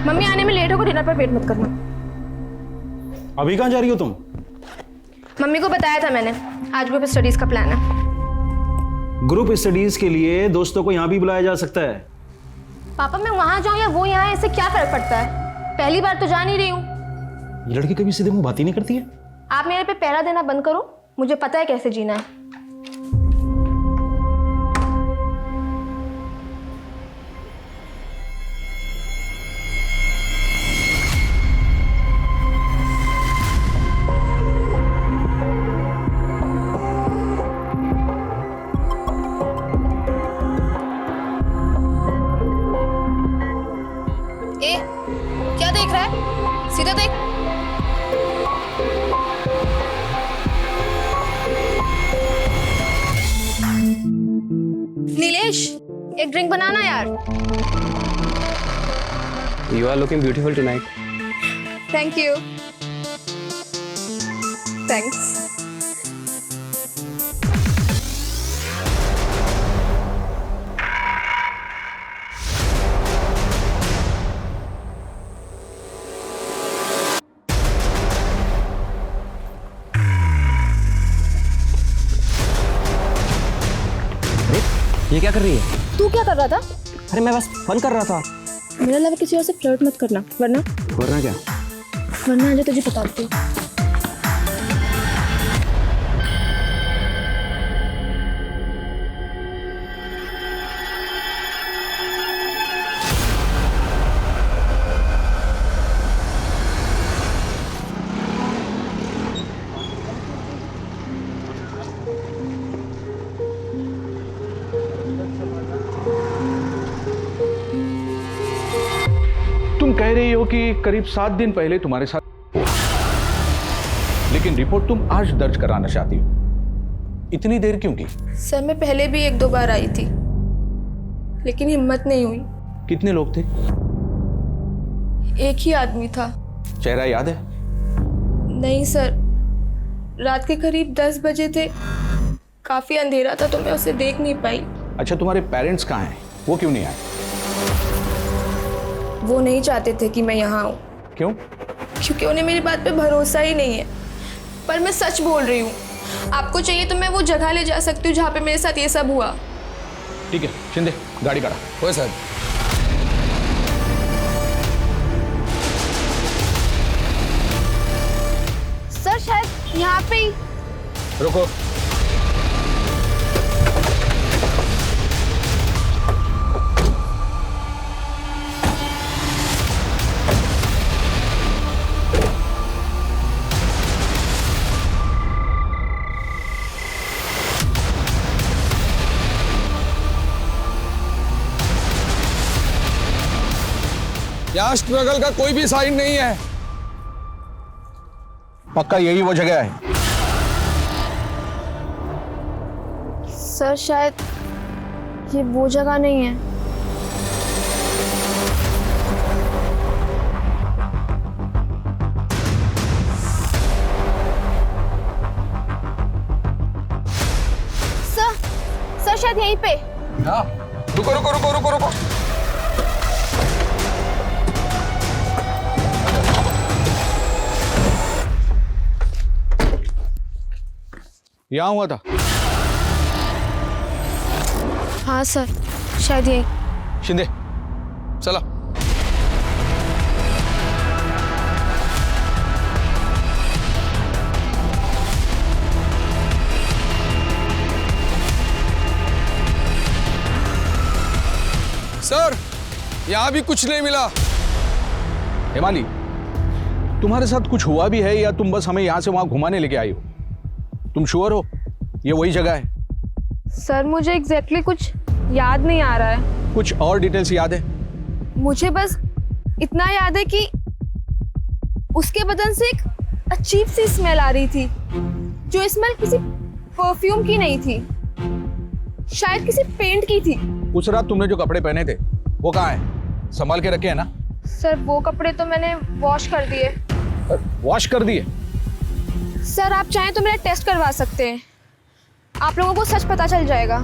Mummy आने में late होगा, डिनर पर वेट मत करना। अभी कहाँ जा रही हो तुम? मम्मी को बताया था मैंने, आज ग्रुप स्टडीज का प्लान है। ग्रुप स्टडीज के लिए दोस्तों को यहाँ भी बुलाया जा सकता है। पापा मैं वहां जाऊं या वो यहाँ, इससे क्या फर्क पड़ता है? पहली बार तो जा नहीं रही हूँ। ये लड़की कभी सीधे मुंह बात ही नहीं करती है। आप मेरे पे पहरा देना बंद करो, मुझे पता है कैसे जीना है। ए, क्या देख रहा है? सीधा देख। नीलेश, एक ड्रिंक बनाना यार। You are looking beautiful tonight. Thank you. Thanks. ये क्या कर रही है? तू क्या कर रहा था? अरे मैं बस फन कर रहा था। मेरा अलावा किसी और से फ्लर्ट मत करना, वरना वरना क्या? वरना आज तुझे बताती हूँ। तुम कह रही हो कि करीब 7 दिन पहले तुम्हारे साथ हुआ, लेकिन रिपोर्ट तुम आज दर्ज कराना चाहती हो। इतनी देर क्यों की? सर मैं पहले भी 1-2 बार आई थी, लेकिन हिम्मत नहीं हुई। कितने लोग थे? एक ही आदमी था। चेहरा याद है? नहीं सर, रात के करीब 10 बजे थे, काफी अंधेरा था तो मैं उसे देख नहीं पाई। अच्छा, तुम्हारे पेरेंट्स कहाँ हैं? वो क्यों नहीं आए? वो नहीं चाहते थे कि मैं यहाँ आऊँ। क्यों? क्योंकि उन्हें मेरी बात पे भरोसा ही नहीं है। पर मैं सच बोल रही हूँ, आपको चाहिए तो मैं वो जगह ले जा सकती हूँ जहाँ पे मेरे साथ ये सब हुआ। ठीक है शिंदे, गाड़ी काढ़ा। ओए सर, सर शायद यहाँ पे ही। रुको। यहाँ स्ट्रगल का कोई भी साइन नहीं है। पक्का यही वो जगह है? सर शायद ये वो जगह नहीं है। सर शायद यहीं पे। हाँ, रुको रुको रुको रुको रुको। यहाँ हुआ था? हाँ सर, शायद यहीं। शिंदे चला। सर, यहाँ भी कुछ नहीं मिला। हिमाली, तुम्हारे साथ कुछ हुआ भी है या तुम बस हमें यहाँ से वहां घुमाने लेके आई हो? तुम श्योर हो ये वही जगह है? सर मुझे एग्जैक्टली कुछ याद नहीं आ रहा है। कुछ और डिटेल्स याद है? मुझे बस इतना याद है कि उसके बदन से एक अजीब सी स्मेल आ रही थी, जो स्मेल किसी परफ्यूम की नहीं थी, शायद किसी पेंट की थी। उस रात तुमने जो कपड़े पहने थे वो कहाँ है? संभाल के रखे हैं ना? सर वो कपड़े तो मैंने वॉश कर दिए। वॉश कर दिए? सर आप चाहें तो मेरा टेस्ट करवा सकते हैं, आप लोगों को सच पता चल जाएगा।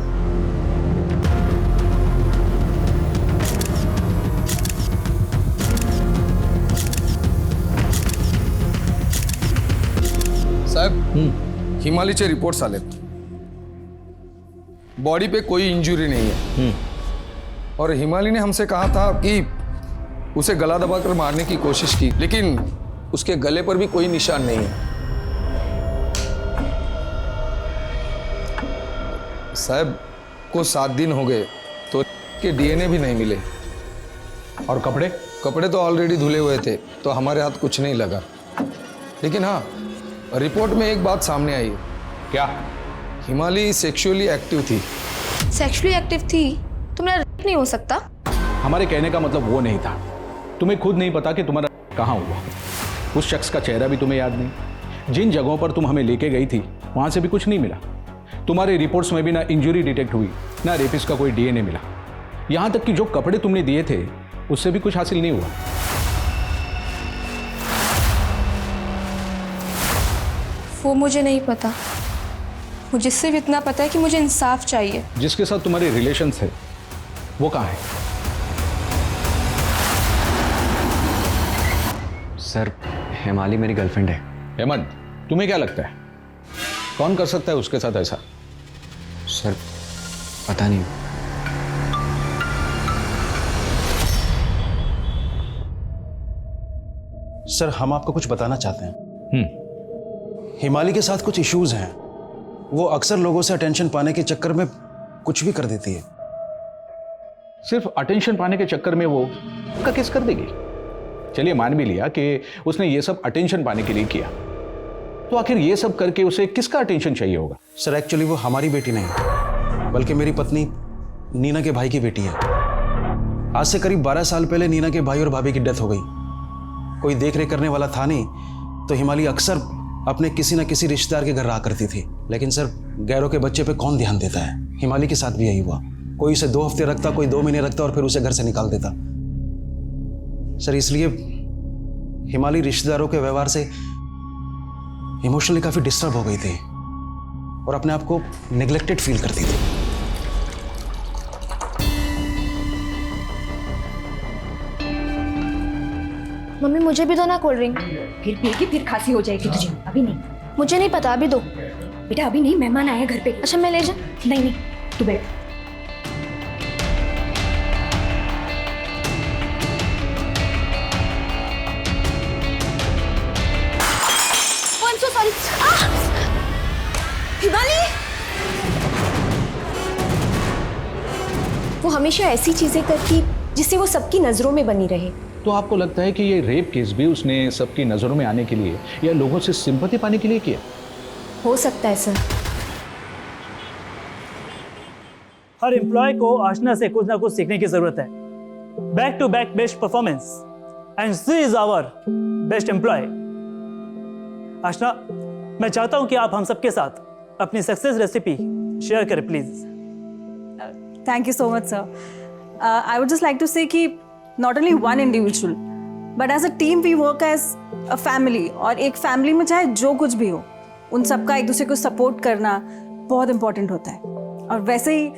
हिमालीचे रिपोर्ट्स आलेत. बॉडी पे कोई इंजुरी नहीं है. और हिमाली ने हमसे कहा था कि उसे गला दबाकर मारने की कोशिश की, लेकिन उसके गले पर भी कोई निशान नहीं है. साहब को 7 दिन हो गए तो के डीएनए भी नहीं मिले. और कपड़े? कपड़े तो ऑलरेडी धुले हुए थे, तो हमारे हाथ कुछ नहीं लगा. लेकिन हाँ, रिपोर्ट में एक बात सामने आई है. क्या? हिमाली सेक्सुअली एक्टिव थी. सेक्सुअली एक्टिव थी तो मेरा रेप नहीं हो सकता. हमारे कहने का मतलब वो नहीं था. तुम्हें खुद नहीं पता कि तुम्हारा कहाँ हुआ. उस शख्स का चेहरा भी तुम्हें याद नहीं. जिन जगहों पर तुम हमें लेके गई थी वहां से भी कुछ नहीं मिला. तुम्हारी रिपोर्ट्स में भी ना इंजरी डिटेक्ट हुई, ना रेपिस्ट का कोई डीएनए मिला. यहां तक कि जो कपड़े तुमने दिए थे उससे भी कुछ हासिल नहीं हुआ. वो मुझे नहीं पता. मुझे सिर्फ इतना पता है कि मुझे इंसाफ चाहिए. जिसके साथ तुम्हारे रिलेशन थे वो कहाँ है? सर, हिमाली मेरी गर्लफ्रेंड है. हेमंत, तुम्हें क्या लगता है कौन कर सकता है उसके साथ ऐसा? सर, पता नहीं. सर, हम आपको कुछ बताना चाहते हैं. हिमाली के साथ कुछ इश्यूज हैं. वो अक्सर लोगों से अटेंशन पाने के चक्कर में कुछ भी कर देती है. सिर्फ अटेंशन पाने के चक्कर में वो का केस कर देगी. चलिए मान भी लिया कि उसने ये सब अटेंशन पाने के लिए किया, तो आखिर ये सब करके उसे किसका अटेंशन चाहिए होगा? सर, एक्चुअली वो हमारी बेटी नहीं, बल्कि मेरी पत्नी नीना के भाई की बेटी है. आज से करीब 12 साल पहले नीना के भाई और भाभी की डेथ हो गई. कोई देख रेख करने वाला था नहीं, तो हिमाली अक्सर अपने किसी न किसी रिश्तेदार के घर रहा करती थी. लेकिन सर, गैरों के बच्चे पे कौन ध्यान देता है? हिमाली के साथ भी यही हुआ. कोई उसे 2 हफ्ते रखता, कोई 2 महीने रखता और फिर उसे घर से निकाल देता. सर, इसलिए हिमाली रिश्तेदारों के व्यवहार से इमोशनली काफी डिस्टर्ब हो गई थी और अपने आप को नेग्लेक्टेड फील करती थी. मम्मी, मुझे भी दो ना कोल्ड ड्रिंक. फिर पिएगी फिर खांसी हो जाएगी तुझे. अभी नहीं मुझे नहीं पता, अभी दो. बेटा, अभी नहीं, मेहमान आए हैं घर पे. अच्छा, मैं ले जा. नहीं नहीं, तू बैठ. Oh, I'm so sorry. हिमाली, वो हमेशा ऐसी चीजें करती जिससे वो सबकी नजरों में बनी रहे. तो आपको लगता है कि ये रेप केस भी उसने सबकी नजरों में आने के लिए या लोगों से सिंपैथी पाने के लिए किया? हो सकता है सर. हर एम्प्लॉय को आशना से कुछ ना कुछ सीखने की जरूरत है. Back to back best performance and she is our best employ. Aashna, मैं चाहता हूं कि आप हम सबके साथ अपनी सक्सेस रेसिपी शेयर करें please. Thank you so much, sir. I would just like to say कि not only one individual, but as a team we work as a family. और एक फैमिली में चाहे जो कुछ भी हो, उन सबका एक दूसरे को सपोर्ट करना बहुत इम्पोर्टेंट होता है. और वैसे ही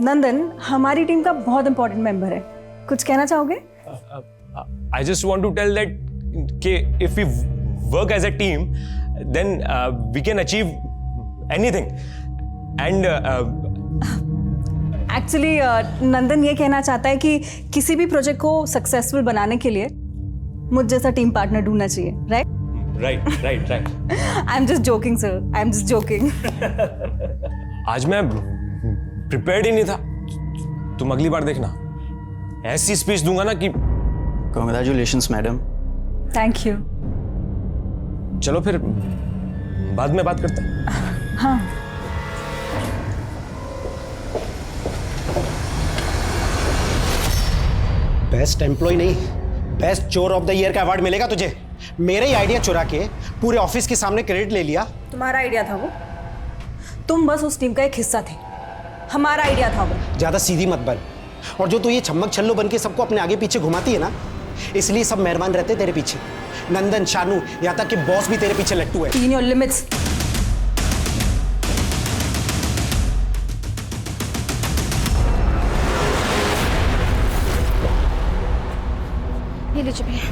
नंदन हमारी टीम का बहुत इम्पोर्टेंट मेंबर है. कुछ कहना चाहोगे? I just want to tell that if we work as a team, then we can achieve anything. And actually Nandan ये कहना चाहता है कि किसी भी प्रोजेक्ट को सक्सेसफुल बनाने के लिए मुझ जैसा टीम पार्टनर ढूंढना चाहिए. Right? right. I am just joking sir, I am just joking. आज मैं प्रिपेयर्ड ही नहीं था. तुम अगली बार देखना, ऐसी स्पीच दूंगा ना कि. Congratulations, madam. Thank you. चलो फिर बाद में बात करते हैं. हाँ. बेस्ट एम्प्लॉय नहीं, बेस्ट चोर ऑफ द ईयर का अवार्ड मिलेगा तुझे. मेरे ही आइडिया चुरा के पूरे ऑफिस के सामने क्रेडिट ले लिया. तुम्हारा आइडिया था वो. तुम बस उस टीम का एक हिस्सा थे. हमारा आइडिया था वो. ज्यादा सीधी मत बन. और जो तू ये छम्मक छल्लो बन के सबको अपने आगे पीछे घुमाती है ना, इसलिए सब मेहरबान रहते तेरे पीछे. नंदन, शानू, यहाँ तक कि बॉस भी तेरे पीछे लट्टू है. In your limits. ये लीजिए भैया.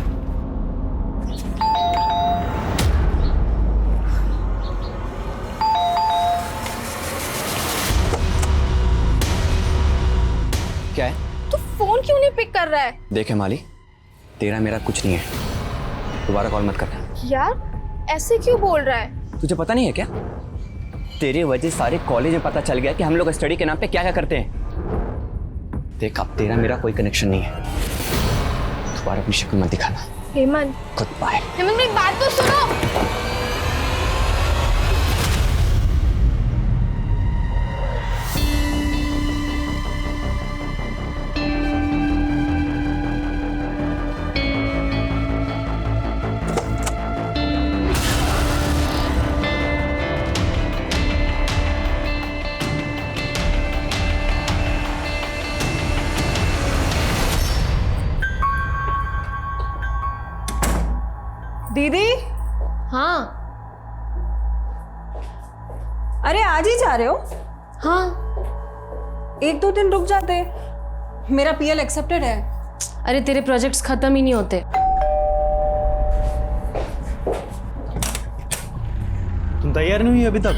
नहीं पिक कर रहा है? देख हिमाली, तेरा मेरा कुछ नहीं है, दोबारा कॉल मत करना। यार ऐसे क्यों बोल रहा है? तुझे पता नहीं है क्या? तेरी वजह सारे कॉलेज में पता चल गया कि हम लोग स्टडी के नाम पे क्या क्या करते हैं। देख, अब तेरा मेरा कोई कनेक्शन नहीं है, दोबारा अपनी शक्ल मत दिखाना। Hemant, good bye. हेमंत मेरी बात तो सुनो। दीदी, हाँ अरे आज ही जा रहे हो? हाँ, 1-2 दिन रुक जाते, मेरा पीएल एक्सेप्टेड है। अरे तेरे प्रोजेक्ट्स खत्म ही नहीं होते। तुम तैयार नहीं हुई अभी तक?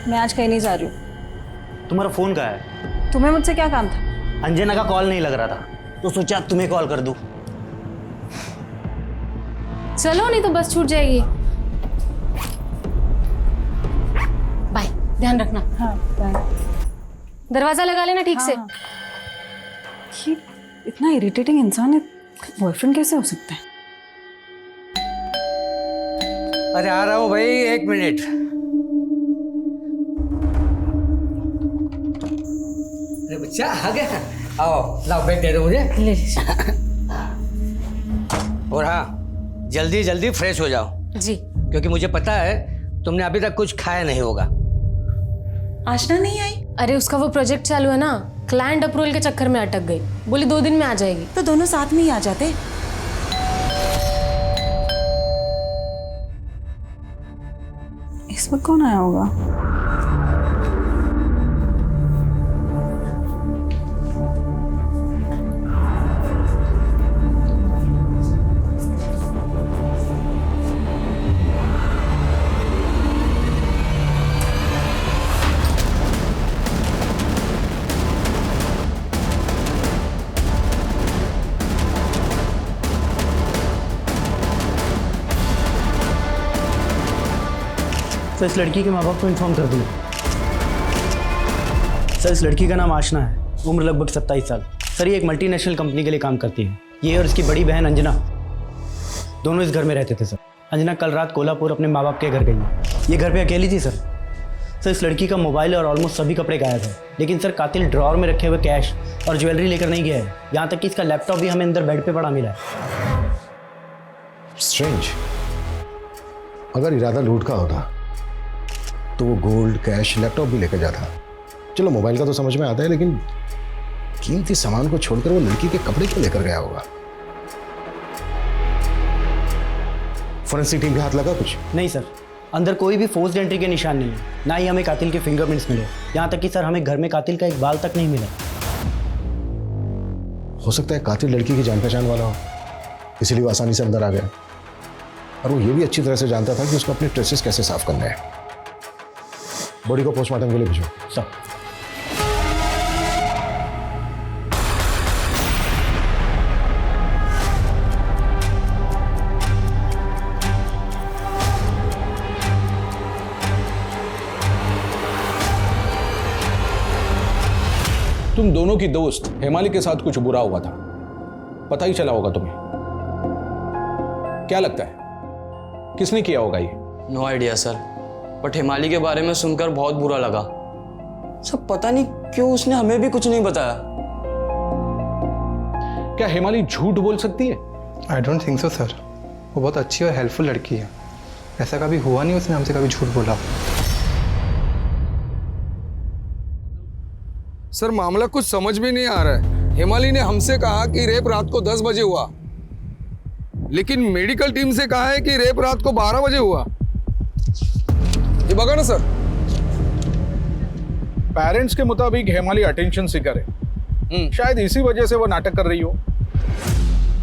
मैं आज कहीं नहीं जा रही हूँ। तुम्हारा फोन कहाँ है? तुम्हें मुझसे क्या काम था? अंजना का कॉल नहीं लग रहा था, तो सोचा तुम्हें कॉल कर दूं। चलो नहीं तो बस छूट जाएगी। बाय, ध्यान रखना। हाँ, बाय। दरवाजा लगा लेना ठीक से। ये इतना इरिटेटिंग इंसान है, बॉयफ्रेंड कैसे हो सकता है? अरे आ रहा हूँ भाई, 1 मिनट। अरे बच्चा आ गया, आओ लाओ बैग दे दो मुझे। ले और हाँ, जल्दी जल्दी फ्रेश हो जाओ जी। क्योंकि मुझे पता है तुमने अभी तक कुछ खाया नहीं होगा। आशना नहीं आई? अरे उसका वो प्रोजेक्ट चालू है ना, क्लाइंट अप्रूवल के चक्कर में अटक गई। बोली 2 दिन में आ जाएगी। तो दोनों साथ में ही आ जाते। इस वक्त कौन आया होगा? सर, इस लड़की के माँ बाप को इन्फॉर्म कर दूँ। सर, इस लड़की का नाम आशना है, उम्र लगभग 27 साल। सर, ये एक मल्टीनेशनल कंपनी के लिए काम करती है। ये और इसकी बड़ी बहन अंजना दोनों इस घर में रहते थे। सर, अंजना कल रात कोल्हापुर अपने माँ बाप के घर गई। ये घर पे अकेली थी। सर, इस लड़की का मोबाइल और ऑलमोस्ट सभी कपड़े गायब है, लेकिन सर कातिल ड्रॉअर में रखे हुए कैश और ज्वेलरी लेकर नहीं गया है। यहाँ तक कि इसका लैपटॉप भी हमें अंदर बेड पे पड़ा मिला है। स्ट्रेंज। अगर इरादा लूट का होता तो वो गोल्ड, कैश, लैपटॉप भी लेकर जाता। चलो, मोबाइल का तो समझ में आता है, लेकिन कीमती सामान को छोड़कर वो लड़की के कपड़े क्यों लेकर गया होगा? फोरेंसिक टीम के हाथ लगा कुछ? नहीं सर, अंदर कोई भी फोर्स्ड एंट्री के निशान नहीं है, ना ही हमें कातिल के फिंगरप्रिंट्स मिले। यहाँ तक कि सर हमें घर में कातिल का एक बाल तक नहीं मिला। हो सकता है कातिल लड़की की जान पहचान वाला हो, इसीलिए वो आसानी से अंदर आ गया। और वो ये भी अच्छी तरह से जानता था कि उसको अपने ट्रेसेस कैसे साफ करने हैं। बॉडी को पोस्टमार्टम के लिए भेजो। सर, तुम दोनों की दोस्त हेमाली के साथ कुछ बुरा हुआ था, पता ही चला होगा तुम्हें। क्या लगता है किसने किया होगा ये? नो आइडिया सर, बट हिमाली के बारे में सुनकर बहुत बुरा लगा। सब पता नहीं क्यों उसने हमें भी कुछ नहीं बताया। क्या हिमाली झूठ बोल सकती है? I don't think so sir, वो बहुत अच्छी और हेल्पफुल लड़की है। ऐसा कभी हुआ नहीं उसने हमसे कभी झूठ बोला। सर, मामला कुछ समझ में नहीं आ रहा है। हिमाली ने हमसे कहा कि रेप रात को 10 बजे हुआ, लेकिन मेडिकल टीम से कहा है कि रेप रात को 12 बजे हुआ। ये बगा ना सर। पेरेंट्स के मुताबिक हेमाली अटेंशन सीकर है, शायद इसी वजह से वो नाटक कर रही हो,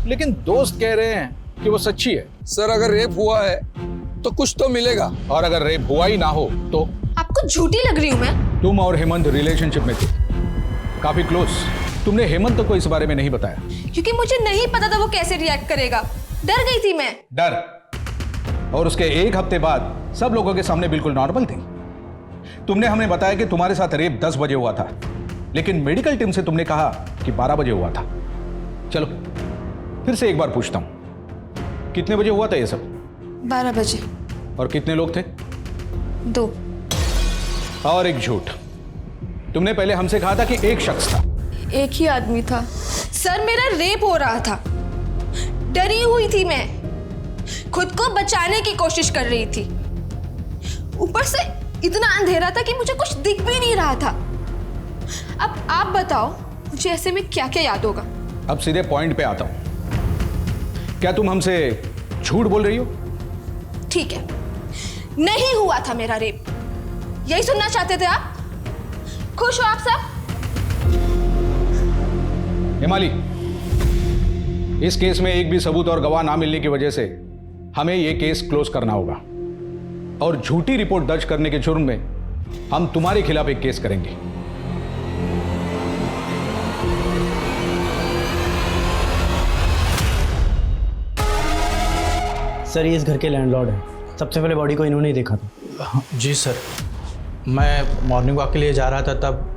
लेकिन दोस्त कह रहे हैं कि वो सच्ची है। सर, अगर रेप हुआ है तो कुछ तो मिलेगा, और अगर रेप हुआ ही ना हो तो? आपको झूठी लग रही हूं मैं? तुम और हेमंत रिलेशनशिप में थे, काफी क्लोज, तुमने हेमंत को इस बारे में नहीं बताया? क्योंकि मुझे नहीं पता था वो कैसे रिएक्ट करेगा। डर गई थी मैं। डर? और उसके एक हफ्ते बाद सब लोगों के सामने बिल्कुल नॉर्मल थी। तुमने हमें बताया कि तुम्हारे साथ रेप 10 बजे हुआ था, लेकिन मेडिकल टीम से तुमने कहा कि 12 बजे हुआ था। चलो फिर से एक बार पूछता हूं, कितने बजे हुआ था ये सब? 12 बजे। और कितने लोग थे? 2। और एक झूठ, तुमने पहले हमसे कहा था कि एक शख्स था। एक ही आदमी था सर, मेरा रेप हो रहा था। डरी हुई थी मैं, खुद को बचाने की कोशिश कर रही थी। ऊपर से इतना अंधेरा था कि मुझे कुछ दिख भी नहीं रहा था। अब आप बताओ मुझे ऐसे में क्या क्या याद होगा? अब सीधे पॉइंट पे आता हूं, क्या तुम हमसे झूठ बोल रही हो? ठीक है, नहीं हुआ था मेरा रेप। यही सुनना चाहते थे आप? खुश हो आप सब? हिमाली, इस केस में एक भी सबूत और गवाह ना मिलने की वजह से हमें यह केस क्लोज करना होगा, और झूठी रिपोर्ट दर्ज करने के जुर्म में हम तुम्हारे खिलाफ एक केस करेंगे। सर ये इस घर के लैंडलॉर्ड हैं। सबसे पहले बॉडी को इन्होंने ही देखा था। जी सर, मैं मॉर्निंग वॉक के लिए जा रहा था तब।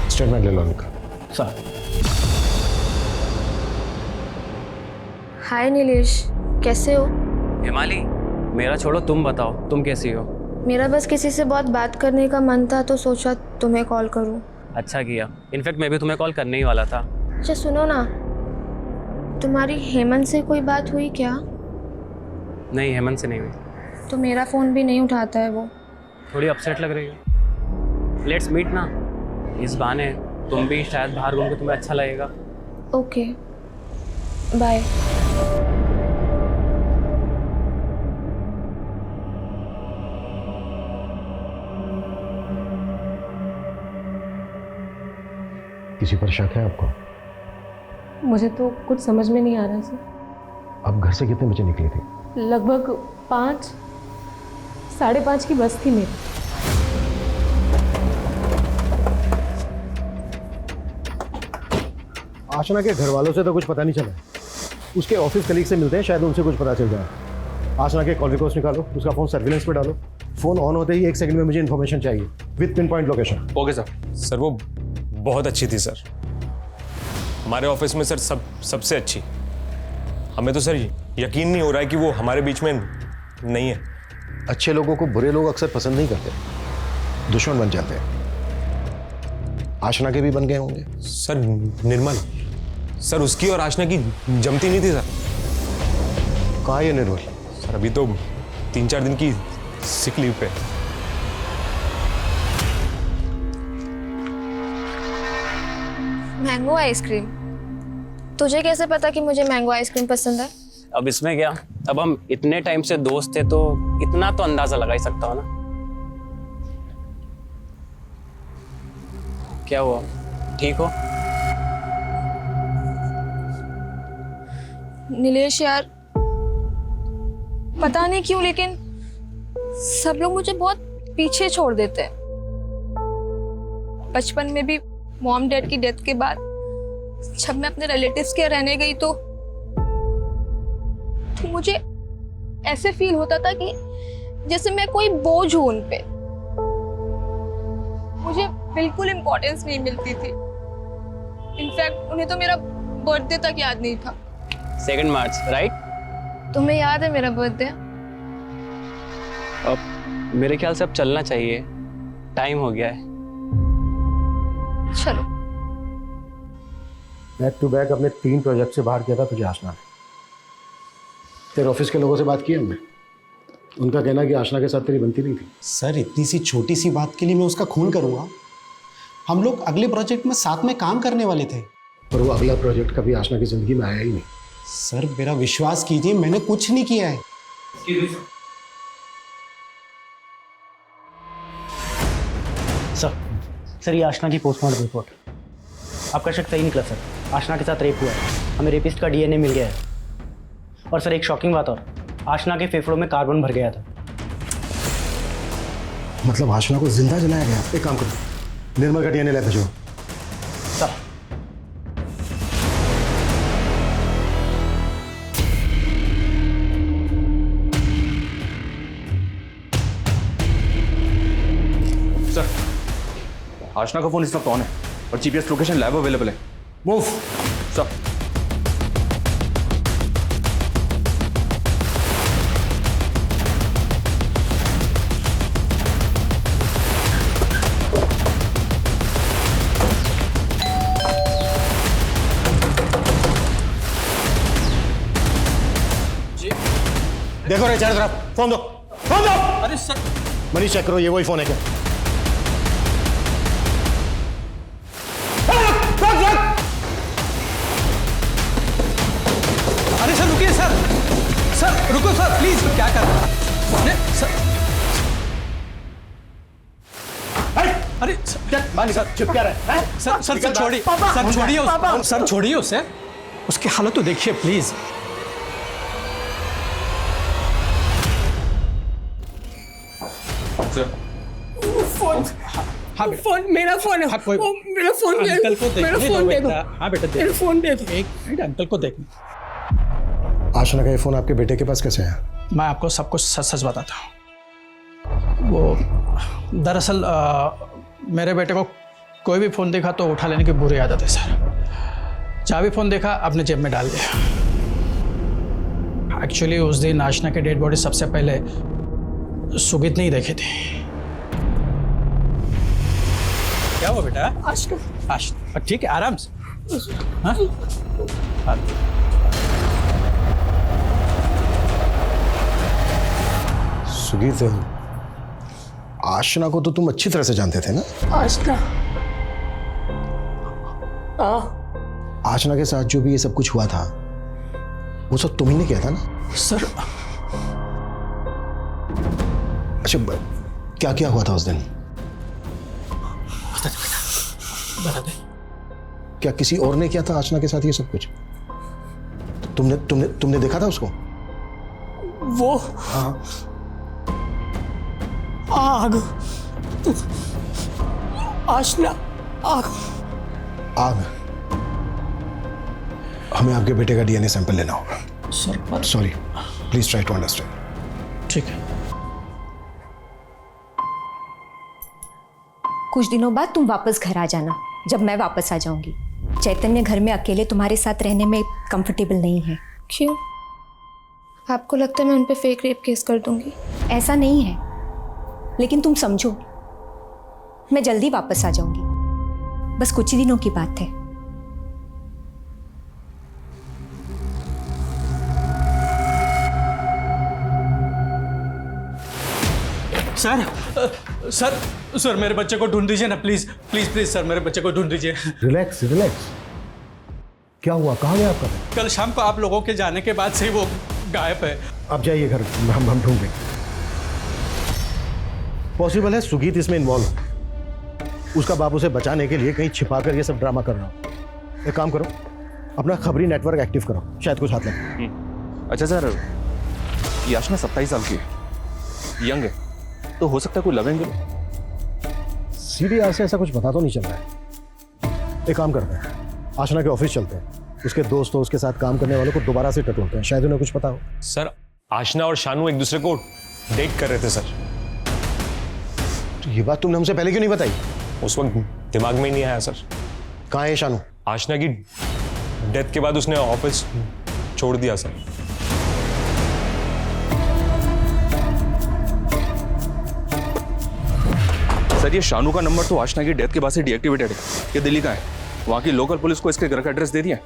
स्टेटमेंट ले लो उनका। सर हाय नीलेश, कैसे हो? हिमाली, मेरा छोड़ो, तुम बताओ, तुम कैसी हो? मेरा बस किसी से बहुत बात करने का मन था तो सोचा तुम्हें कॉल करूं। अच्छा किया, इनफैक्ट मैं भी तुम्हें कॉल करने ही वाला था। अच्छा सुनो ना, तुम्हारी हेमंत से कोई बात हुई क्या? नहीं, हेमंत से नहीं हुई। तो मेरा फ़ोन भी नहीं उठाता है वो। थोड़ी अपसेट लग रही हो। लेट्स मीट ना, इस बहाने तुम भी शायद बाहर घूम के तुम्हें अच्छा लगेगा। Okay, bye. किसी पर शक है आपको? मुझे तो कुछ समझ में नहीं आ रहा सर। आप घर से कितने बजे निकली थी? लगभग 5, 5:30 की बस थी मेरी। आशना के घर वालों से तो कुछ पता नहीं चला। उसके ऑफिस कलीग से मिलते हैं, शायद उनसे कुछ पता चल जाए। आशना के कॉल रिकॉर्ड्स निकालो, उसका फ़ोन सर्विलेंस पे डालो। फ़ोन ऑन होते ही 1 सेकंड में मुझे इन्फॉर्मेशन चाहिए with pin point location. Okay sir. Sir वो बहुत अच्छी थी सर, हमारे ऑफिस में सर सबसे अच्छी। हमें तो सर यकीन नहीं हो रहा है कि वो हमारे बीच में नहीं है। अच्छे लोगों को बुरे लोग अक्सर पसंद नहीं करते, दुश्मन बन जाते हैं। आशना के भी बन गए होंगे। सर निर्मल, सर उसकी और आशना की जमती नहीं थी सर। कहाँ है ये निर्मल? सर अभी तो 3-4 दिन की सिक लीव पे। Mango ice cream? तुझे कैसे पता कि मुझे मैंगो आइसक्रीम पसंद है? अब इसमें क्या, अब हम इतने टाइम से दोस्त थे तो इतना तो अंदाजा लगा ही सकता हो ना। क्या हुआ, ठीक हो? नीलेश यार, पता नहीं क्यों लेकिन सब लोग मुझे बहुत पीछे छोड़ देते हैं। बचपन में भी मॉम डैड की डेथ के बाद जब मैं अपने रिलेटिव्स के रहने गई तो मुझे ऐसे फील होता था कि जैसे मैं कोई बोझ हूं उन पे। मुझे बिल्कुल इम्पोर्टेंस नहीं मिलती थी। इनफैक्ट उन्हें तो मेरा बर्थडे तक याद नहीं था। 2 मार्च, राइट? तुम्हें याद है मेरा बर्थडे? अब मेरे ख्याल से अब चलना चाहिए, टाइम हो गया है। चलो। बैक टू बैक अपने 3 प्रोजेक्ट से बाहर किया था तुझे आशना ने। तेरे ऑफिस के लोगों से बात की हमने, उनका कहना कि आशना के साथ तेरी बनती नहीं थी। सर इतनी सी छोटी सी बात के लिए मैं उसका खून करूंगा? हम लोग अगले प्रोजेक्ट में साथ में काम करने वाले थे। पर वो अगला प्रोजेक्ट कभी आशना की जिंदगी में आया ही नहीं। सर मेरा विश्वास कीजिए, मैंने कुछ नहीं किया है। सर ये आशना की पोस्टमार्टम रिपोर्ट। आपका शक सही निकला सर, आशना के साथ रेप हुआ है। हमें रेपिस्ट का डीएनए मिल गया है। और सर एक शॉकिंग बात और, आशना के फेफड़ों में कार्बन भर गया था। मतलब आशना को जिंदा जलाया गया। एक काम करो, निर्मल का डीएनए लैब भेजो। सर, आशना का फोन इस वक्त ऑन है और जीपीएस लोकेशन लैब अवेलेबल है। मूव। सर। देखो रे चारों तरफ, फोन दो, फोन दो। अरे सर, मनीष चेक करो, ये वही फोन है क्या? अरे सर रुकिए सर, सर रुको सर प्लीज, क्या कर रहे हैं? अरे सर, अरे सर चुप क्या रहा है? सर सर सर छोड़िए, सर छोड़िए, सर छोड़िए उसे, उसकी हालत तो देखिए प्लीज। फोन, हाँ फोन मेरा फोन है। हाँ, कोई मेरा फोन दे, अंकल को मेरा देखने फोन दो दे दो। बेटा। हाँ बेटा दे, मेरा फोन दे दो। एक मिनट, अंकल को देखने। आशना का ये फोन आपके बेटे के पास कैसे है? मैं आपको सब कुछ सच सच बताता हूँ। वो दरअसल मेरे बेटे को कोई भी फ़ोन देखा तो उठा लेने की बुरी आदत है सर। जहाँ भी फ़ोन देखा अपने जेब में डाल दिया। एक्चुअली उस दिन आशना की डेड बॉडी सबसे पहले सुगीत ने ही देखी थी। क्या हुआ बेटा? आशना ठीक है, आराम से। हाँ? हाँ। सुगीत, आशना को तो तुम अच्छी तरह से जानते थे ना? आशना, आशना के साथ जो भी ये सब कुछ हुआ था वो सब तुम ही ने किया था ना? सर अच्छा, क्या क्या हुआ था उस दिन? बता दे। क्या किसी और ने किया था आशना के साथ ये सब कुछ? तुमने तुमने तुमने देखा था उसको? वो हाँ। आग, आशना, आग। आग? हमें आपके बेटे का डीएनए सैंपल लेना होगा। Sir sorry, please try to understand. ठीक है। कुछ दिनों बाद तुम वापस घर आ जाना, जब मैं वापस आ जाऊंगी। चैतन्य घर में अकेले तुम्हारे साथ रहने में कंफर्टेबल नहीं है। क्यों? आपको लगता है मैं उन पे फेक रेप केस कर दूंगी? ऐसा नहीं है, लेकिन तुम समझो, मैं जल्दी वापस आ जाऊंगी, बस कुछ ही दिनों की बात है। सर सर सर मेरे बच्चे को ढूंढ दीजिए ना प्लीज प्लीज प्लीज सर, मेरे बच्चे को ढूंढ दीजिए। Relax relax. क्या हुआ? कहाँ गया आपका? कल शाम को आप लोगों के जाने के बाद से ही वो गायब है। आप जाइए घर, हम ढूंढ लेंगे। पॉसिबल है सुगीत इसमें इन्वॉल्व हो। उसका बाप उसे बचाने के लिए कहीं छिपाकर ये सब ड्रामा कर रहा हो। एक काम करो, अपना खबरी नेटवर्क एक्टिव करो, शायद कुछ हाथ लगे। अच्छा सर, ये आशना 27 साल की है, यंग है, तो हो सकता है कोई लव एंगल। सीडीआर से ऐसा कुछ पता तो नहीं चल रहा है। एक काम करते हैं, आशना के ऑफिस चलते हैं, उसके दोस्तों उसके साथ काम करने वालों को दोबारा से टटोलते हैं, शायद उन्हें कुछ पता हो। सर, आशना और शानू एक दूसरे को डेट कर रहे थे सर। तो ये बात तुमने हमसे पहले क्यों नहीं बताई? उस वक्त दिमाग में ही नहीं आया सर। कहाँ है शानू? आशना की डेथ के बाद उसने ऑफिस छोड़ दिया सर। सर ये शानू का नंबर तो आशना की डेथ के बाद से डीएक्टिवेटेड है। ये दिल्ली का है, वहाँ की लोकल पुलिस को इसके घर का एड्रेस दे दिया।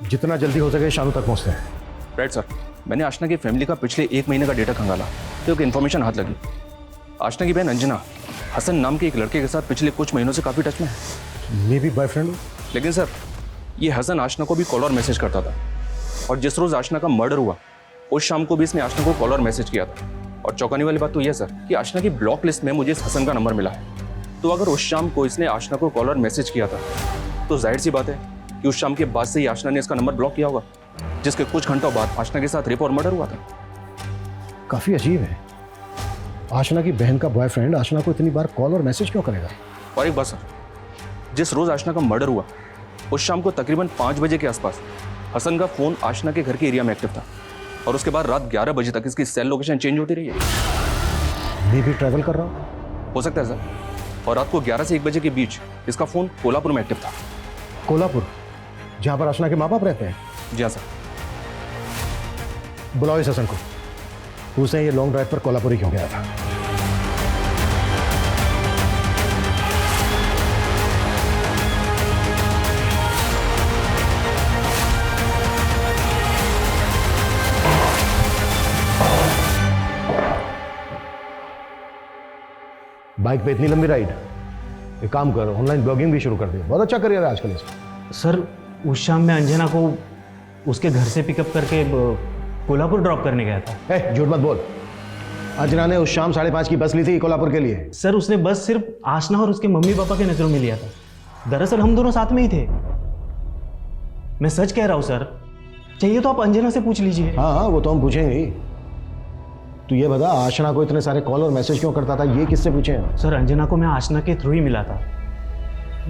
जितना जल्दी हो सके शानू तक पहुँचते हैं। राइट सर, मैंने आशना की फैमिली का पिछले 1 महीने का डेटा खंगाला तो एक इन्फॉर्मेशन हाथ लगी। आशना की बहन अंजना हसन नाम के एक लड़के के साथ पिछले कुछ महीनों से काफ़ी टच में है। May be boyfriend. लेकिन सर ये हसन आशना को भी कॉल और मैसेज करता था, और जिस रोज़ आशना का मर्डर हुआ उस शाम को भी इसने आशना को कॉल और मैसेज किया था। और चौंकाने वाली बात तो यह सर कि आशना की ब्लॉक लिस्ट में मुझे इस हसन का नंबर मिला है। तो अगर उस शाम को इसने आशना को कॉल और मैसेज किया था तो जाहिर सी बात है कि उस शाम के बाद से ही आशना ने इसका नंबर ब्लॉक किया होगा, जिसके कुछ घंटों बाद आशना के साथ रेप और मर्डर हुआ था। काफी अजीब है। आशना की बहन का बॉयफ्रेंड आशना को इतनी बार कॉल और मैसेज क्यों करेगा? और एक बात सर, जिस रोज आशना का मर्डर हुआ उस शाम को तकरीबन 5 बजे के आसपास हसन का फोन आशना के घर के एरिया में एक्टिव था और उसके बाद रात 11 बजे तक इसकी सेल लोकेशन चेंज होती रही है। मैं भी ट्रैवल कर रहा हूँ। हो सकता है सर। और रात को 11 से 1 बजे के बीच इसका फोन कोल्हापुर में एक्टिव था। कोल्हापुर, जहाँ पर आशना के माँ बाप रहते हैं? जी हाँ सर। बुलाओ इस हसन को, पूछे ये लॉन्ग ड्राइव पर कोल्हापुर ही क्यों गया था। बाइक पे इतनी लंबी राइड, एक काम कर, ऑनलाइन ब्लॉगिंग भी शुरू कर दे, बहुत अच्छा करियर है आजकल इसका। सर उस शाम मैं अंजना को उसके घर से पिकअप करके कोल्हापुर ड्रॉप करने गया था। झूठ मत बोल। अंजना ने उस शाम 5:30 की बस ली थी कोल्हापुर के लिए। सर उसने बस सिर्फ आशना और उसके मम्मी पापा के नजरों में लिया था। दरअसल हम दोनों साथ में ही थे। मैं सच कह रहा हूँ सर, चाहिए तो आप अंजना से पूछ लीजिए। हाँ वो तो हम पूछेंगे ही। तू ये बता, आशना को इतने सारे कॉल और मैसेज क्यों करता था, ये किससे पूछे हैं? सर अंजना को मैं आशना के थ्रू ही मिला था।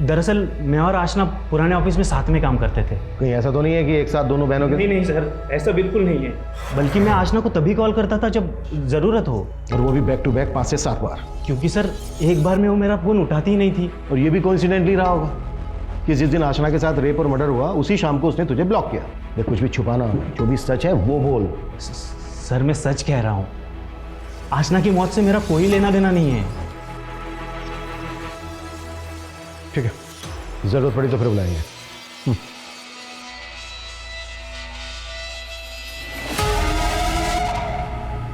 दरअसल मैं और आशना पुराने ऑफिस में साथ में काम करते थे। कहीं ऐसा तो नहीं है कि एक साथ दोनों बहनों के? नहीं सर, ऐसा बिल्कुल नहीं है। बल्कि मैं आशना को तभी कॉल करता था जब ज़रूरत हो, और वो भी बैक टू बैक 5 से 7 बार। क्योंकि सर एक बार में वो मेरा फ़ोन उठाती ही नहीं थी। और ये भी कोइंसिडेंटली रहा होगा कि जिस दिन आशना के साथ रेप और मर्डर हुआ उसी शाम को उसने तुझे ब्लॉक किया। देख, कुछ भी छुपाना, जो भी सच है वो बोल। सर मैं सच कह रहा हूँ, आशना की मौत से मेरा कोई लेना देना नहीं है। ठीक है, जरूरत पड़ी तो फिर बुलाएंगे।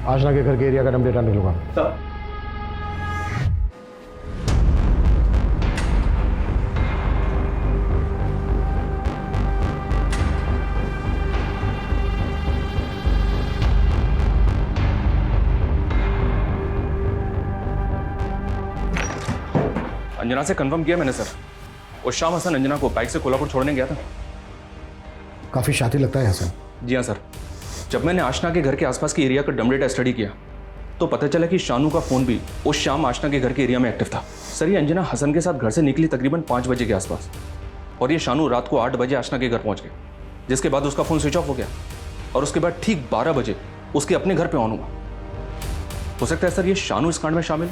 आशना के घर के एरिया का नंबर डेटा निकलवा। अंजना से कंफर्म किया मैंने सर। उस शाम हसन अंजना को बाइक से कोल्हापुर छोड़ने गया था। काफी शातिर लगता है हसन। जी हाँ सर। जब मैंने आशना के घर के आसपास की एरिया का डम डेटा स्टडी किया तो पता चला कि शानू का फोन भी उस शाम आशना के घर के एरिया में एक्टिव था। सर ये अंजना हसन के साथ घर से निकली तकरीबन 5 बजे के आसपास, और ये शानू रात को 8 बजे आशना के घर पहुंच गया, जिसके बाद उसका फोन स्विच ऑफ हो गया और उसके बाद ठीक 12 बजे उसके अपने घर पर ऑन हुआ। हो सकता है सर ये शानू इस कांड में शामिल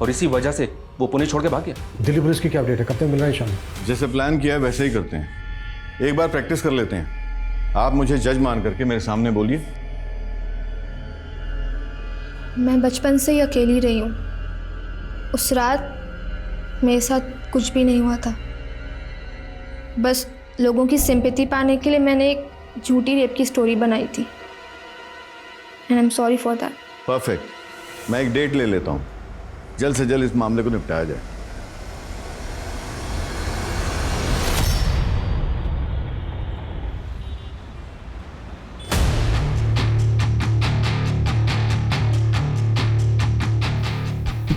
और इसी वजह से वो पुणे छोड़ के भाग गया। दिल्ली पुलिस की क्या अपडेट है, कब तक मिल रहा है शानू? जैसे प्लान किया है वैसे ही करते हैं। एक बार प्रैक्टिस कर लेते हैं। आप मुझे जज मान करके मेरे सामने बोलिए। मैं बचपन से ही अकेली रही हूँ। उस रात मेरे साथ कुछ भी नहीं हुआ था। बस लोगों की सिंपैथी पाने के लिए मैंने एक झूठी रेप की स्टोरी बनाई थी। And I am sorry for that. Perfect. मैं एक डेट ले लेता हूँ, जल्द से जल्द इस मामले को निपटाया जाए।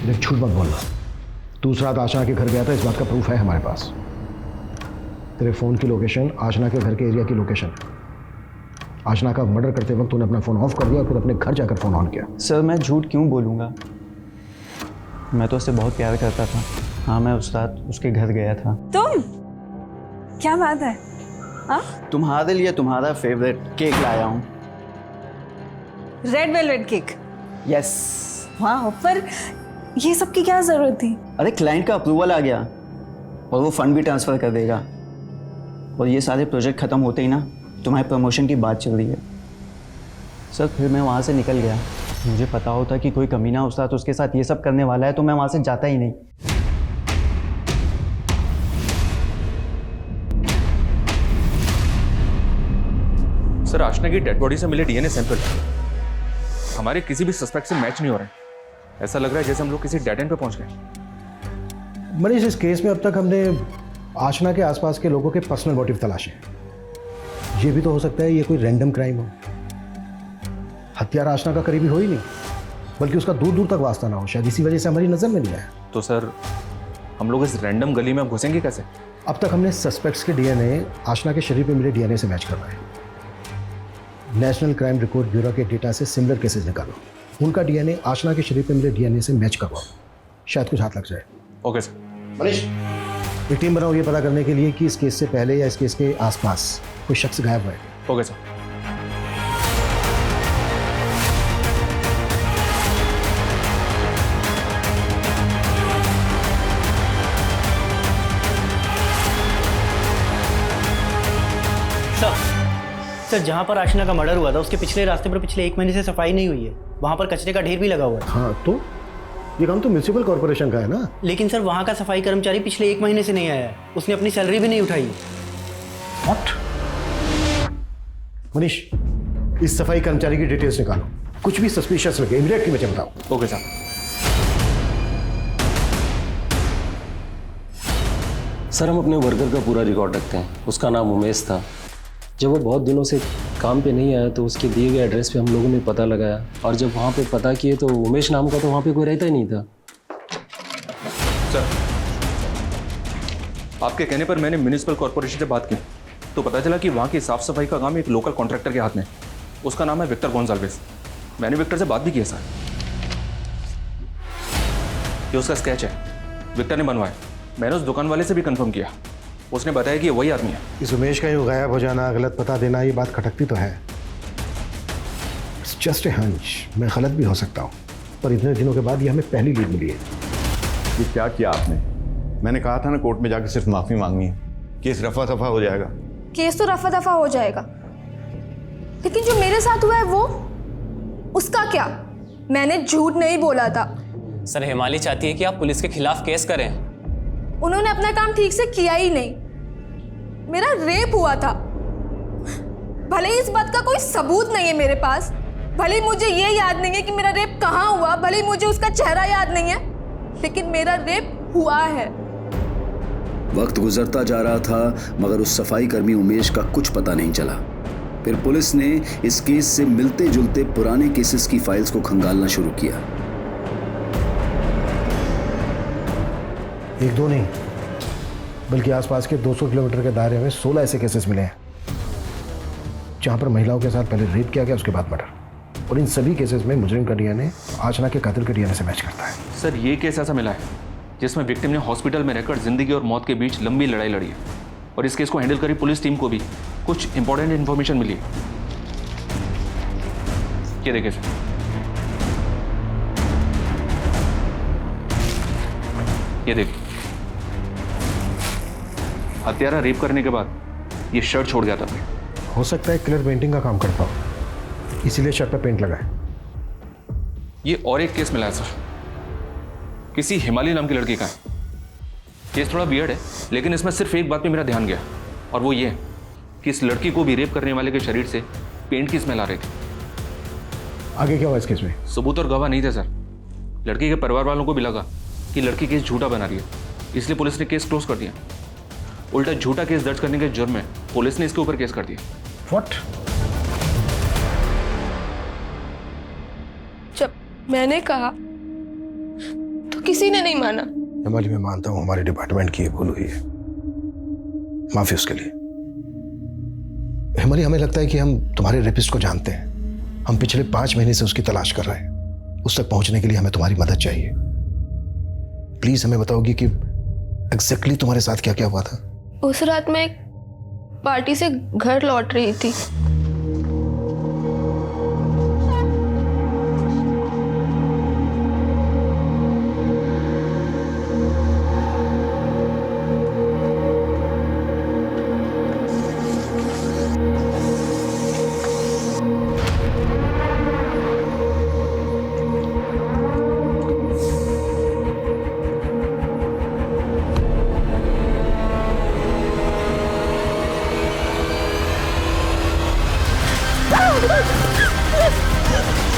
देख, झूठ मत बोलना। तू उस रात आशना के घर गया था, इस बात का प्रूफ है हमारे पास। तेरे फोन की लोकेशन आशना के घर के एरिया की लोकेशन है। आशना का मर्डर करते वक्त तूने अपना फोन ऑफ कर दिया और फिर अपने घर जाकर फोन ऑन किया। सर मैं झूठ क्यों बोलूँगा, मैं तो उससे बहुत प्यार करता था। हाँ मैं उस रात उसके घर गया था। तुम? क्या बात है? हाँ, तुम्हारे लिए तुम्हारा फेवरेट केक लाया हूँ। Red velvet cake? यस। वाह, पर ये सब की क्या जरूरत थी? अरे क्लाइंट का अप्रूवल आ गया और वो फंड भी ट्रांसफ़र कर देगा, और ये सारे प्रोजेक्ट ख़त्म होते ही ना तुम्हारे प्रमोशन की बात चल रही है। सर फिर मैं वहाँ से निकल गया। मुझे पता होता कि कोई कमीना उस रात उसके साथ ये सब करने वाला है तो मैं वहाँ से जाता ही नहीं। सर आशना की डेड बॉडी से मिले डीएनए सैंपल हमारे किसी भी सस्पेक्ट से मैच नहीं हो रहे हैं। ऐसा लग रहा है जैसे हम लोग किसी डेड एंड पे पहुंच गए। मनीष, इस केस में अब तक हमने आशना के आसपास के लोगों के पर्सनल मोटिव तलाशे। ये भी तो हो सकता है ये कोई रैंडम क्राइम हो। हत्यारा आशना का करीबी हो ही नहीं, बल्कि उसका दूर दूर तक वास्ता ना हो। शायद इसी वजह से हमारी नजर में नहीं आया। तो सर हम लोग इस रैंडम गली में अब घुसेंगे कैसे? अब तक हमने सस्पेक्ट्स के डीएनए आशना के शरीर पे मिले डीएनए से मैच करना है। नेशनल क्राइम रिकॉर्ड ब्यूरो के डेटा से सिमिलर केसेस निकालो। उनका डीएनए आशना के शरीर पे मिले डीएनए से मैच करवाओ, शायद कुछ हाथ लग जाए। Okay sir. मनीष, एक टीम बनाओ ये पता करने के लिए कि इस केस से पहले या इस केस के आसपास कोई शख्स गायब हुआ है। Okay sir. सर, जहाँ पर आशना का मर्डर हुआ था उसके पिछले रास्ते पर पिछले 1 महीने से सफाई नहीं हुई है। वहाँ पर कचरे का ढेर भी लगा हुआ है। हाँ, तो ये काम तो म्यूनिसिपल कॉर्पोरेशन का है ना। लेकिन सर, वहाँ का सफाई कर्मचारी पिछले 1 महीने से नहीं आया है। उसने अपनी सैलरी भी नहीं उठाई। व्हाट? मनीष, इस सफाई कर्मचारी की डिटेल्स निकालो, कुछ भी सस्पिशियस लगे इमीडिएटली मुझे बताओ। Okay sir. सर, हम अपने वर्कर का पूरा रिकॉर्ड रखते हैं। उसका नाम उमेश था। जब वो बहुत दिनों से काम पे नहीं आया तो उसके दिए गए एड्रेस पे हम लोगों ने पता लगाया, और जब वहाँ पे पता किए तो उमेश नाम का तो वहाँ पे कोई रहता ही नहीं था। सर, आपके कहने पर मैंने म्युनिसिपल कॉर्पोरेशन से बात की तो पता चला कि वहाँ की साफ सफाई का काम एक लोकल कॉन्ट्रैक्टर के हाथ में। उसका नाम है विक्टर गोंजाल्वेस। मैंने विक्टर से बात भी की है सर। ये उसका स्केच है, विक्टर ने बनवाया। मैंने उस दुकान वाले से भी कंफर्म किया, उसने बताया कि ये वही आदमी है। इस उमेश का यूँ गायब हो जाना, गलत पता देना, ये बात खटकती तो है। इट्स जस्ट ए हंच, मैं गलत भी हो सकता हूँ, पर इतने दिनों के बाद ये हमें पहली लीड मिली है। ये क्या किया आपने? मैंने कहा था ना कोर्ट में जाकर सिर्फ माफी मांगनी है, केस रफा दफा हो जाएगा। केस तो रफा दफा हो जाएगा, लेकिन जो मेरे साथ हुआ है वो, उसका क्या? मैंने झूठ नहीं बोला था। सर, हिमाली चाहती है कि आप पुलिस के खिलाफ केस करें। उन्होंने अपना काम ठीक से किया ही नहीं। मेरा रेप हुआ था, भले ही इस बात का कोई सबूत नहीं है मेरे पास, भले ही मुझे ये याद नहीं है कि मेरा रेप कहाँ हुआ, भले ही मुझे उसका चेहरा याद नहीं है, लेकिन मेरा रेप हुआ है। वक्त गुजरता जा रहा था मगर उस सफाई कर्मी उमेश का कुछ पता नहीं चला। फिर पुलिस ने इस केस से मिलते जुलते पुराने केसेस की फाइल्स को खंगालना शुरू किया। एक दो नहीं, बल्कि आसपास के 200 किलोमीटर के दायरे में 16 ऐसे केसेस मिले हैं जहां पर महिलाओं के साथ पहले रेप किया गया, उसके बाद मर्डर, और इन सभी केसेस में मुजरिम का डीएनए आशना के कातिल के डीएनए से मैच करता है। सर, ये केस ऐसा मिला है जिसमें विक्टिम ने हॉस्पिटल में रहकर जिंदगी और मौत के बीच लंबी लड़ाई लड़ी है, और इस केस को हैंडल करी पुलिस टीम को भी कुछ इंपॉर्टेंट इन्फॉर्मेशन मिली है। ये देखिए सर, ये देखिए, हत्यारा रेप करने के बाद ये शर्ट छोड़ गया था। हो सकता है कलर पेंटिंग का काम करता हो, इसीलिए शर्ट पर पेंट लगा है। ये और एक केस मिला है सर, किसी हिमाली नाम की लड़की का है। केस थोड़ा वियर्ड है, लेकिन इसमें सिर्फ एक बात पे मेरा ध्यान गया, और वो ये कि इस लड़की को भी रेप करने वाले के शरीर से पेंट की स्मेल आ रही थी। आगे क्या हुआ इस केस में? सबूत और गवाह नहीं थे सर। लड़की के परिवार वालों को भी लगा कि लड़की केस झूठा बना रही है, इसलिए पुलिस ने केस क्लोज कर दिया। उल्टा झूठा केस दर्ज करने के जुर्म में पुलिस ने इसके ऊपर केस कर दिया। व्हाट? जब मैंने कहा तो किसी ने नहीं माना। हिमाली, मैं मानता हूं हमारे डिपार्टमेंट की भूल हुई है, माफी उसके लिए। हिमाली, हमें लगता है कि हम तुम्हारे रेपिस्ट को जानते हैं। हम पिछले 5 महीने से उसकी तलाश कर रहे हैं। उस तक पहुंचने के लिए हमें तुम्हारी मदद चाहिए। प्लीज हमें बताओगी कि एग्जैक्टली तुम्हारे साथ क्या क्या हुआ था? उस रात मैं एक पार्टी से घर लौट रही थी।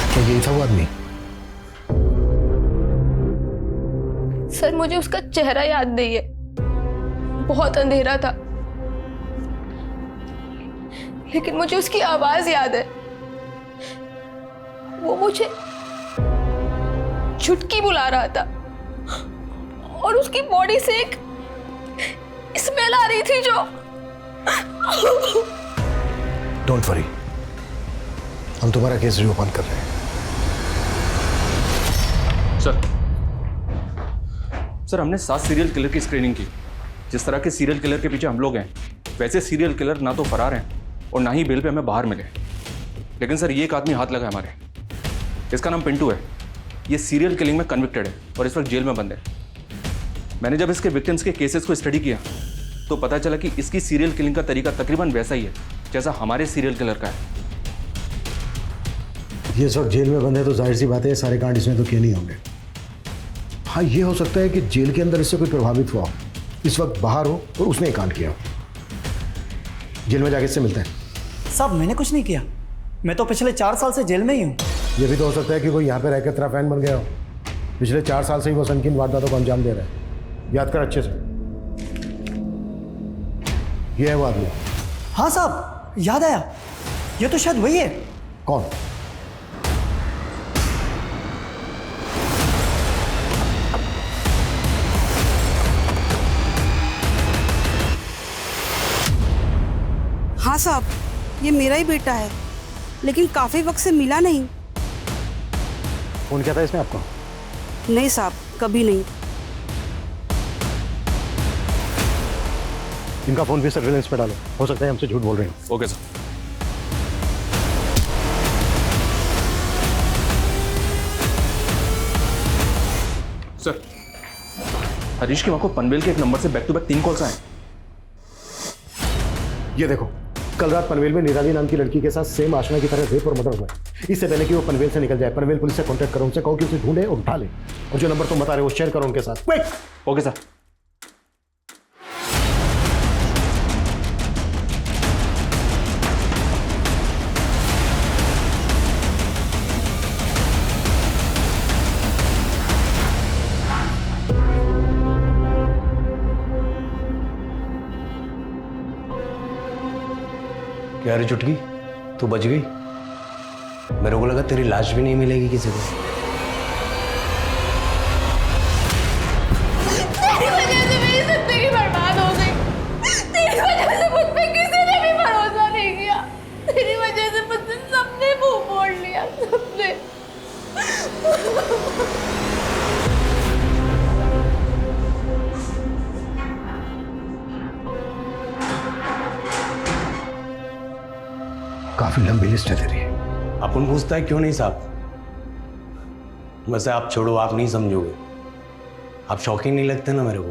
क्या यही था वो आदमी? सर, मुझे उसका चेहरा याद नहीं है, बहुत अंधेरा था, लेकिन मुझे उसकी आवाज याद है। वो मुझे चुटकी बुला रहा था, और उसकी बॉडी से एक स्मेल आ रही थी जो। डोंट वरी, हम तुम्हारा केस रिओपन कर रहे हैं। सर हमने 7 सीरियल किलर की स्क्रीनिंग की। जिस तरह के सीरियल किलर के पीछे हम लोग हैं, वैसे सीरियल किलर ना तो फरार हैं और ना ही बेल पे हमें बाहर मिले। लेकिन सर ये एक आदमी हाथ लगा है हमारे। इसका नाम पिंटू है। ये सीरियल किलिंग में कन्विक्टेड है और इस वक्त जेल में बंद है। मैंने जब इसके विक्टिम्स के केसेस को स्टडी किया तो पता चला कि इसकी सीरियल किलिंग का तरीका तकरीबन वैसा ही है जैसा हमारे सीरियल किलर का है। ये इस वक्त जेल में बंद है तो जाहिर सी बात है सारे कांड इसमें तो किए नहीं होंगे। हाँ, ये हो सकता है कि जेल के अंदर इससे कोई प्रभावित हुआ हो, इस वक्त बाहर हो और उसने कांड किया हो। जेल में जाके इससे मिलते हैं। साहब मैंने कुछ नहीं किया, मैं तो पिछले 4 साल से जेल में ही हूँ। ये भी तो हो सकता है कि कोई यहाँ पे रहकर तेरा फैन बन गया हो। पिछले 4 साल से ही वो संकीर्ण वारदातों को अंजाम दे रहा है। याद कर अच्छे से। ये है वो आदमी। हाँ साहब याद आया, ये तो शायद वही है। कौन? हाँ साहब, ये मेरा ही बेटा है, लेकिन काफी वक्त से मिला नहीं। फोन किया था इसने आपको? नहीं साहब, कभी नहीं। इनका फोन भी सर्विलेंस पे डालो, हो सकता है हमसे झूठ बोल रहे हैं। Okay sir. सर हरीश की मां को पनवेल के एक नंबर से बैक टू बैक 3 कॉल्स आए। ये देखो, कल रात पनवेल में निराली नाम की लड़की के साथ सेम आशना की तरह रेप और मर्डर हुआ है। इससे पहले कि वो पनवेल से निकल जाए, पनवेल पुलिस से कांटेक्ट करो, उनसे कहो कि उसे ढूंढे और उठा ले, और जो नंबर तुम बता रहे हो वो शेयर करो उनके साथ। क्विक। Okay sir. क्या रे चुटकी, तू बच गई? मेरे को लगा तेरी लाश भी नहीं मिलेगी किसी को। तेरी वजह से मेरी जिंदगी बर्बाद हो गई। तेरी वजह से मुझ पे किसी ने भी भरोसा नहीं किया। तेरी वजह से मुझसे सबने मुंह मोड़ लिया, सबने। काफी लंबी लिस्ट है तेरी। अपन पूछता है क्यों नहीं साहब? वैसे आप छोड़ो, आप नहीं समझोगे। आप शौकीन नहीं लगते ना मेरे को।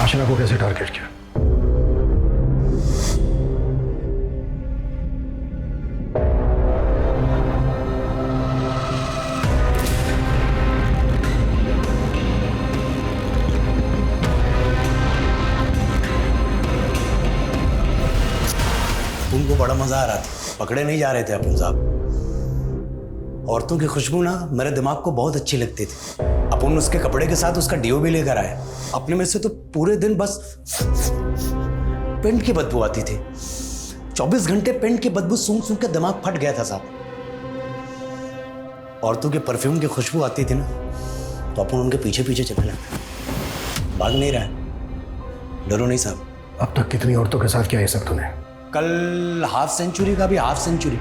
आशना को कैसे टारगेट किया? उनको बड़ा मजा आ रहा था, पकड़े नहीं जा रहे थे अपन साहब। औरतों की खुशबू ना मेरे दिमाग को बहुत अच्छी लगती थी। अपन उसके कपड़े के साथ उसका डीओ भी लेकर आए। अपने में से तो पूरे दिन बस पेंट की बदबू आती थी। 24 घंटे पेंट की बदबू सूंघ सूंघ के दिमाग फट गया था साहब। औरतों के परफ्यूम की खुशबू आती थी ना, तो अपन उनके पीछे पीछे चलने लगे। भाग नहीं रहा है, डरो नहीं साहब। अब तक कितनी औरतों के साथ किया ये सब तूने? कल हाफ सेंचुरी का भी हाफ सेंचुरी,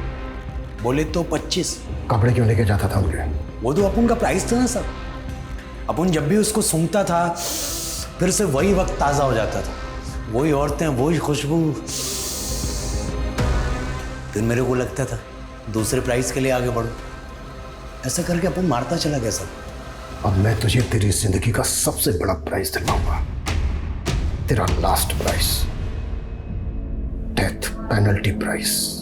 बोले तो 25। कपड़े क्यों लेके जाता था मुझे? वो तो अपन का प्राइस था ना सर। अपन जब भी उसको सूंघता था फिर से वही वक्त ताज़ा हो जाता था, वही औरतें, वही खुशबू। फिर मेरे को लगता था दूसरे प्राइस के लिए आगे बढ़ो। ऐसा करके अपन मारता चला गया सर। अब मैं तुझे तेरी जिंदगी का सबसे बड़ा प्राइस दिलवाऊंगा, तेरा last price, death penalty price.